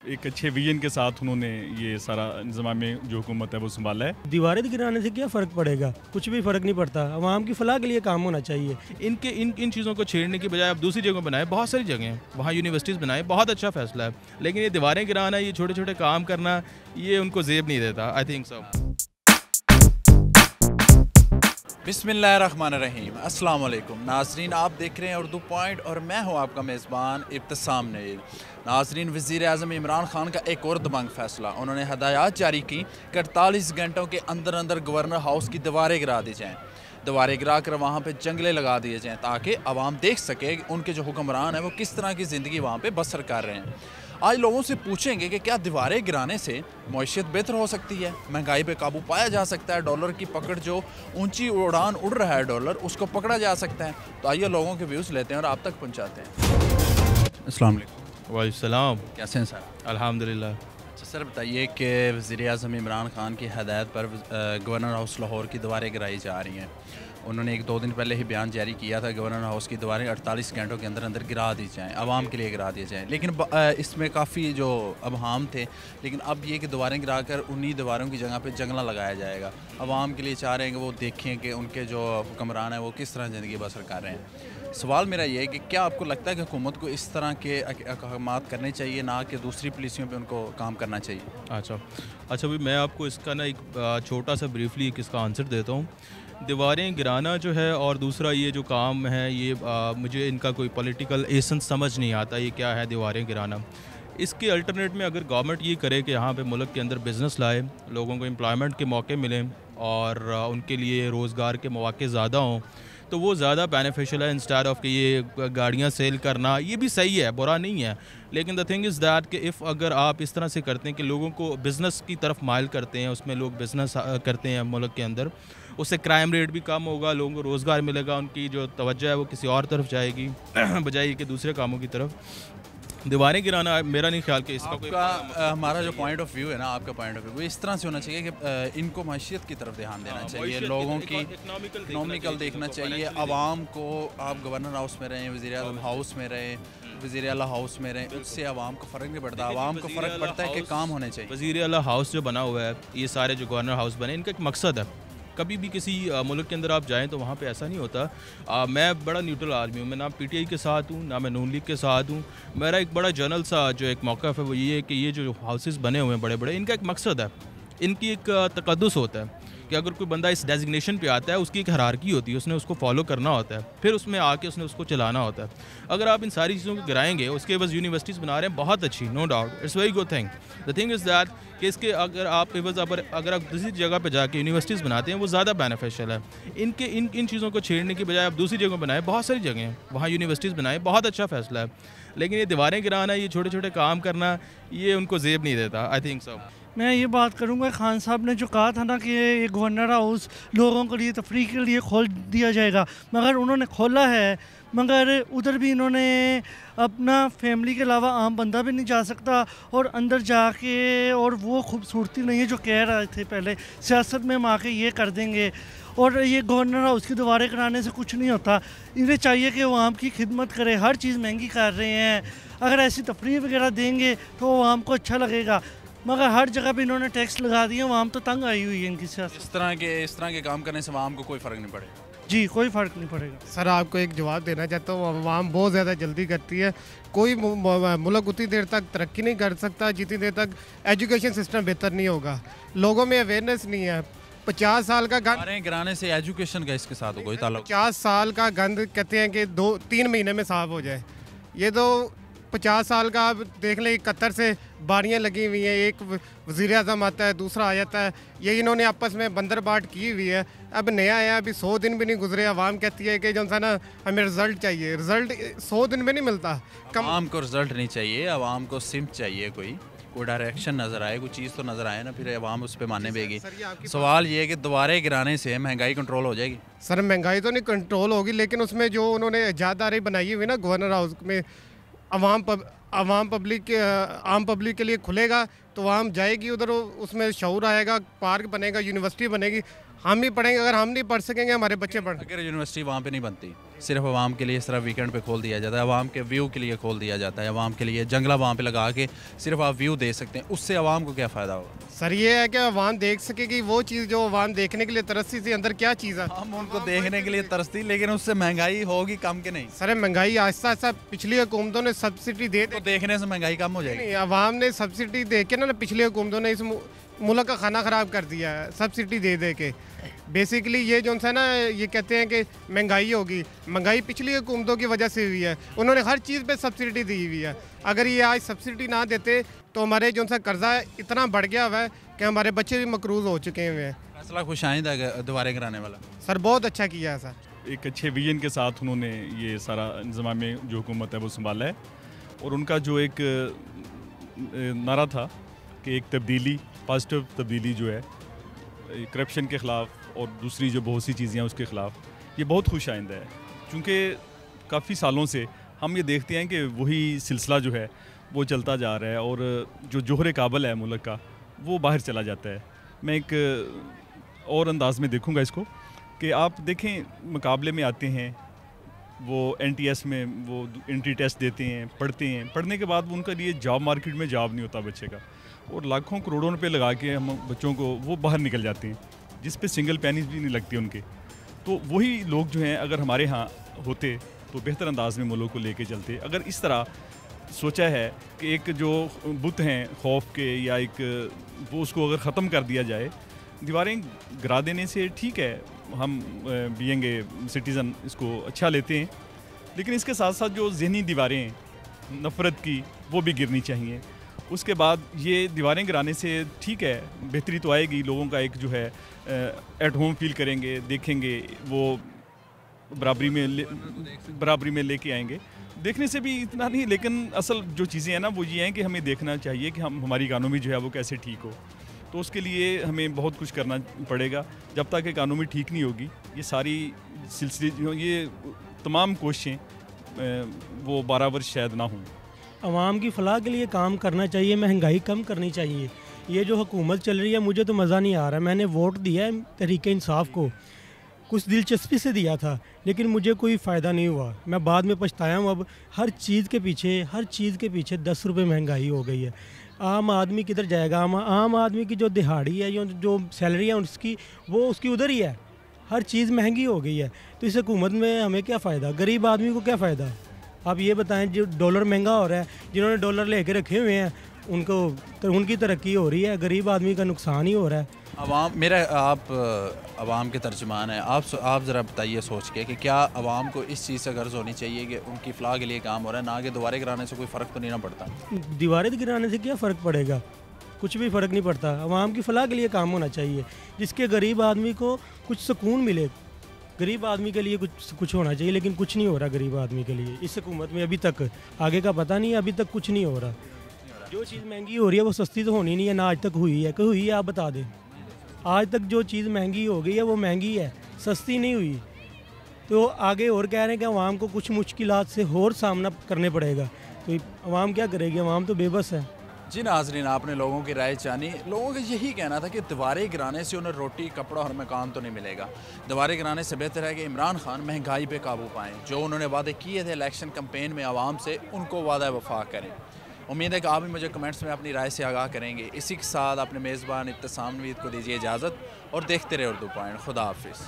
एक अच्छे विजन के साथ उन्होंने ये सारा इंतजाम में जो हुकूमत है वो संभाला है। दीवारें गिराने से क्या फ़र्क पड़ेगा? कुछ भी फ़र्क नहीं पड़ता। अवाम की फलाह के लिए काम होना चाहिए। इनके इन चीज़ों को छेड़ने की बजाय आप दूसरी जगह बनाए, बहुत सारी जगह हैं वहाँ यूनिवर्सिटीज़ बनाए, बहुत अच्छा फैसला है। लेकिन ये दीवारें गिराना, ये छोटे छोटे काम करना, ये उनको जेब नहीं देता। I think so. बिस्मिल्लाहिर्रहमानिर्रहीम, अस्सलाम वालेकुम नाजरीन, आप देख रहे हैं उर्दू पॉइंट और मैं हूं आपका मेज़बान इब्तिसाम नईर। नाजरीन, वज़ीर आज़म इमरान खान का एक और दबंग फैसला, उन्होंने हदायत जारी की कि 48 घंटों के अंदर अंदर गवर्नर हाउस की दीवारें गिरा दी जाएँ। दीवारें गिरा कर वहाँ पर जंगले लगा दिए जाएँ ताकि आवाम देख सके उनके जो हुक्मरान हैं वो किस तरह की ज़िंदगी वहाँ पर बसर कर रहे हैं। आज लोगों से पूछेंगे कि क्या दीवारें गिराने से मईशत बेहतर हो सकती है, महंगाई पे काबू पाया जा सकता है, डॉलर की पकड़ जो ऊंची उड़ान उड़ रहा है डॉलर, उसको पकड़ा जा सकता है। तो आइए लोगों के व्यूज़ लेते हैं और आप तक पहुंचाते हैं। अस्सलाम वालेकुम। वालेकुम। कैसे हैं सर? अल्हम्दुलिल्लाह। अच्छा सर, बताइए कि वज़ीर आज़म इमरान खान की हदायत पर गवर्नर हाउस लाहौर की दीवारें गिराई जा रही हैं। उन्होंने 1-2 दिन पहले ही बयान जारी किया था, गवर्नर हाउस की दीवारें 48 घंटों के अंदर अंदर गिरा दी जाएँ, आवाम के लिए गिरा दी जाएँ। लेकिन इसमें काफ़ी जो अबहाम थे, लेकिन अब ये कि दीवारें गिरा कर उन्हीं दीवारों की जगह पे जंगला लगाया जाएगा। आवाम के लिए चाह रहे हैं कि वो देखें कि उनके जो हुक्मरान हैं वो किस तरह ज़िंदगी बसर कर रहे हैं। सवाल मेरा ये है कि क्या आपको लगता है कि हुकूमत को इस तरह के अहकामात करने चाहिए, ना कि दूसरी पॉलिसियों पे उनको काम करना चाहिए? अच्छा भाई, मैं आपको इसका ना एक छोटा सा ब्रीफली इसका आंसर देता हूँ। दीवारें गिराना जो है और दूसरा ये जो काम है, ये मुझे इनका कोई पॉलिटिकल एसेंस समझ नहीं आता, ये क्या है दीवारें गिराना। इसके अल्टरनेट में अगर गवर्नमेंट ये करे कि यहाँ पे मुल्क के अंदर बिज़नेस लाए, लोगों को एम्प्लॉयमेंट के मौके मिलें और उनके लिए रोज़गार के मौके ज़्यादा हों, तो वो ज़्यादा बेनिफिशियल है इंस्टेड ऑफ कि ये गाड़ियाँ सेल करना। ये भी सही है, बुरा नहीं है, लेकिन द थिंग इज़ दैट कि इफ़ अगर आप इस तरह से करते हैं कि लोगों को बिज़नेस की तरफ माइल करते हैं, उसमें लोग बिज़नेस करते हैं मुल्क के अंदर, उससे क्राइम रेट भी कम होगा, लोगों को रोज़गार मिलेगा, उनकी जो तवज्जो है वो किसी और तरफ जाएगी बजाय कि दूसरे कामों की तरफ। दीवारें गिराना मेरा नहीं ख्याल कि इसका कोई हमारा जो पॉइंट ऑफ व्यू है ना, आपका पॉइंट ऑफ व्यू इस तरह से होना चाहिए कि इनको मैशियत की तरफ ध्यान देना चाहिए, लोगों की इकनॉमिकल देखना चाहिए। आवाम को, आप गवर्नर हाउस में रहें, वज़ीर आज़म हाउस में रहें, वज़ीर आला हाउस में रहें, उससे आवाम को फ़र्क नहीं पड़ता। आवाम को फ़र्क पड़ता है कि काम होने चाहिए। वज़ीर आला हाउस जो बना हुआ है, ये सारे जो गवर्नर हाउस बने, इनका एक मकसद है। कभी भी किसी मुल्क के अंदर आप जाएं तो वहाँ पे ऐसा नहीं होता। मैं बड़ा न्यूट्रल आदमी हूँ, मैं ना पीटीआई के साथ हूँ ना मैं नून लीग के साथ हूँ। मेरा एक बड़ा जनरल सा जो एक मौक़िफ़ है वो ये है कि ये जो हाउसेस बने हुए हैं बड़े बड़े, इनका एक मकसद है, इनकी एक तक़द्दुस होता है कि अगर कोई बंदा इस डेजिग्नेशन पे आता है, उसकी एक हायरार्की होती है, उसने उसको फॉलो करना होता है, फिर उसमें आके उसने उसको चलाना होता है। अगर आप इन सारी चीज़ों को गिराएंगे, उसके बस यूनिवर्सिटीज़ बना रहे हैं, बहुत अच्छी, no doubt, it's very good thing. The thing is that कि इसके अगर आप दूसरी जगह पर जाके यूनिवर्सिटीज़ बनाते हैं, वो ज़्यादा बेनिफिशियल है। इन चीज़ों को छेड़ने की बजाय आप दूसरी जगह बनाए, बहुत सारी जगह हैं वहाँ यूनिवर्सिटीज़ बनाए, बहुत अच्छा फैसला है। लेकिन ये दीवारें गिराना, ये छोटे छोटे काम करना, ये उनको जेब नहीं देता। I think so. मैं ये बात करूँगा, खान साहब ने जो कहा था ना कि ये गवर्नर हाउस लोगों के लिए तफरीह के लिए खोल दिया जाएगा, मगर उन्होंने खोला है, मगर उधर भी इन्होंने अपना फैमिली के अलावा आम बंदा भी नहीं जा सकता, और अंदर जाके और वो खूबसूरती नहीं है जो कह रहे थे पहले, सियासत में हम आके ये कर देंगे। और ये गवर्नर हाउस की दीवारें कराने से कुछ नहीं होता। इन्हें चाहिए कि वो आम की खिदमत करे, हर चीज़ महंगी कर रहे हैं, अगर ऐसी तफरीह वगैरह देंगे तो वो आम को अच्छा लगेगा, मगर हर जगह पे इन्होंने टैक्स लगा दिए, आवाम तो तंग आई हुई है इनकी सियासत। इस तरह के काम करने से आवाम को कोई फ़र्क नहीं पड़ेगा। जी, कोई फ़र्क नहीं पड़ेगा। सर, आपको एक जवाब देना चाहता हूँ, आवाम बहुत ज़्यादा जल्दी करती है। कोई मुल्क उतनी देर तक तरक्की नहीं कर सकता जितनी देर तक एजुकेशन सिस्टम बेहतर नहीं होगा। लोगों में अवेयरनेस नहीं है। 50 साल का गंद गिराने से एजुकेशन का इसके साथ कोई ताल्लुक? 50 साल का गंद कहते हैं कि 2-3 महीने में साफ हो जाए। ये तो 50 साल का आप देख लें, कतर से बारियाँ लगी हुई हैं, एक वज़ीर आज़म आता है, दूसरा आ जाता है, ये इन्होंने आपस में बंदर बाट की हुई है। अब नया आया, अभी 100 दिन भी नहीं गुजरे, आवाम कहती है कि जो सा ना हमें रिज़ल्ट चाहिए। रिज़ल्ट 100 दिन में नहीं मिलता। आवाम को रिज़ल्ट नहीं चाहिए, आवाम को सिमत चाहिए, कोई डायरेक्शन नज़र आए, कोई चीज़ तो नज़र आए ना, फिर आवाम उस पर मानने देगी। सवाल ये है कि दीवारें गिराने से महंगाई कंट्रोल हो जाएगी? सर, महंगाई तो नहीं कंट्रोल होगी, लेकिन उसमें जो उन्होंने इजादारी बनाई हुई ना गवर्नर हाउस में, आम पब्लिक के लिए खुलेगा तो आम जाएगी उधर, उसमें शऊर आएगा, पार्क बनेगा, यूनिवर्सिटी बनेगी। हम ही पढ़ेंगे, अगर हम नहीं पढ़ सकेंगे हमारे बच्चे पढ़। अगर यूनिवर्सिटी वहाँ पे नहीं बनती, सिर्फ आवाम के लिए सिर्फ वीकेंड पे खोल दिया जाता है, आवाम के व्यू के लिए खोल दिया जाता है, आवाम के लिए जंगला वहाँ पे लगा के सिर्फ आप व्यू दे सकते हैं, उससे आवाम को क्या फ़ायदा होगा? सर ये है कि आवाम देख सके कि वो चीज़ जो आवाम देखने के लिए तरसती थी अंदर क्या चीज़ है। हम उनको देखने के लिए तरसती, लेकिन उससे महंगाई होगी कम के नहीं? सर महंगाई आहिस्ता आहिस्ता पिछली हुकूमतों ने सब्सिडी दे तो देखने से महंगाई कम हो जाएगी? नहीं, आवाम ने सब्सिडी दे के ना पिछली हुकूमतों ने इस मुल्क का खाना ख़राब कर दिया है सब्सिडी दे दे के। बेसिकली ये जो है ना, ये कहते हैं कि महंगाई होगी, महंगाई पिछली हुकूमतों की वजह से हुई है, उन्होंने हर चीज़ पे सब्सिडी दी हुई है। अगर ये आज सब्सिडी ना देते तो हमारे जो सा कर्जा इतना बढ़ गया हुआ है कि हमारे बच्चे भी मकरूज़ हो चुके हुए हैं। फैसला खुशाइंद है दोबारा कराने वाला? सर बहुत अच्छा किया है सर। एक अच्छे विजन के साथ उन्होंने ये सारा इंतज़ाम में जो हुकूमत है वो संभाला है, और उनका जो एक नारा था कि एक तब्दीली, पॉजिटिव तब्दीली जो है करप्शन के ख़िलाफ़ और दूसरी जो बहुत सी चीज़ें हैं उसके ख़िलाफ़, ये बहुत खुश आइंदा है। चूँकि काफ़ी सालों से हम ये देखते हैं कि वही सिलसिला जो है वो चलता जा रहा है, और जो जोहर काबल है मुल्क का वो बाहर चला जाता है। मैं एक और अंदाज़ में देखूँगा इसको कि आप देखें मुकाबले में आते हैं, वो NTS में वो एंट्री टेस्ट देते हैं, पढ़ते हैं, पढ़ने के बाद उनका लिए जॉब मार्केट में जॉब नहीं होता बच्चे का, और लाखों करोड़ों रुपए लगा के हम बच्चों को वो बाहर निकल जाते हैं जिस पे सिंगल पेनीज भी नहीं लगती उनके। तो वही लोग जो हैं अगर हमारे यहाँ होते तो बेहतर अंदाज में मुल्क को लेके चलते। अगर इस तरह सोचा है कि एक जो बुत हैं खौफ के या एक वो उसको अगर ख़त्म कर दिया जाए, दीवारें गिरा देने से ठीक है, हम बीइंग सिटीज़न इसको अच्छा लेते हैं, लेकिन इसके साथ साथ जो ज़हनी दीवारें नफ़रत की वो भी गिरनी चाहिए। उसके बाद ये दीवारें गिराने से ठीक है, बेहतरी तो आएगी, लोगों का एक जो है एट होम फील करेंगे, देखेंगे, वो बराबरी में लेके आएंगे। देखने से भी इतना नहीं, लेकिन असल जो चीज़ें हैं ना वो ये हैं कि हमें देखना चाहिए कि हमारी इकानमी जो है वो कैसे ठीक हो। तो उसके लिए हमें बहुत कुछ करना पड़ेगा। जब तक इकानमी ठीक नहीं होगी, ये सारी सिलसिले जो ये तमाम कोशिशें वो 12 वर्ष शायद ना हों। आवाम की फ़लाह के लिए काम करना चाहिए, महंगाई कम करनी चाहिए। ये जो हुकूमत चल रही है मुझे तो मज़ा नहीं आ रहा। मैंने वोट दिया है तहरीक इंसाफ को, कुछ दिलचस्पी से दिया था, लेकिन मुझे कोई फ़ायदा नहीं हुआ। मैं बाद में पछताया हूँ। अब हर चीज़ के पीछे 10 रुपये महंगाई हो गई है। आम आदमी किधर जाएगा? आम आदमी की जो दिहाड़ी है, जो सैलरी है उसकी उधर ही है। हर चीज़ महंगी हो गई है, तो इस हुकूमत में हमें क्या फ़ायदा? गरीब आदमी को क्या फ़ायदा? आप ये बताएं, जो डॉलर महंगा हो रहा है, जिन्होंने डॉलर लेके रखे हुए हैं उनकी तरक्की हो रही है, गरीब आदमी का नुकसान ही हो रहा है। आप आवाम के तर्जुमान हैं, आप ज़रा बताइए सोच के कि क्या आवाम को इस चीज़ से गर्ज होनी चाहिए कि उनकी फ़लाह के लिए काम हो रहा है, ना कि दीवारें गिराने से कोई फ़र्क तो नहीं ना पड़ता? दीवारें गिराने से क्या फ़र्क पड़ेगा? कुछ भी फ़र्क नहीं पड़ता। आवाम की फ़लाह के लिए काम होना चाहिए, जिसके गरीब आदमी को कुछ सुकून मिले। गरीब आदमी के लिए कुछ होना चाहिए, लेकिन कुछ नहीं हो रहा गरीब आदमी के लिए इस हुकूमत में अभी तक। आगे का पता नहीं है, अभी तक कुछ नहीं हो रहा। जो चीज़ महंगी हो रही है वो सस्ती तो होनी नहीं है, ना आज तक हुई है। कोई हुई है आप बता दें? आज तक जो चीज़ महंगी हो गई है वो महंगी है, सस्ती नहीं हुई। तो आगे और कह रहे हैं कि आवाम को कुछ मुश्किलात से और सामना करने पड़ेगा, तो आवाम क्या करेगी? आवाम तो बेबस है। जी नाज़रीन, आपने लोगों की राय जानी। लोगों का यही कहना था कि दीवारें गिराने से उन्हें रोटी, कपड़ा और मकान तो नहीं मिलेगा। दीवारें गिराने से बेहतर है कि इमरान खान महंगाई पे काबू पाएँ। जो उन्होंने वादे किए थे इलेक्शन कैंपेन में आवाम से, उनको वादा वफा करें। उम्मीद है कि आप भी मुझे कमेंट्स में अपनी राय से आगाह करेंगे। इसी के साथ अपने मेज़बान इब्तिसाम नवीद को दीजिए इजाज़त, और देखते रहे उर्दू पॉइंट। खुदा हाफिज़।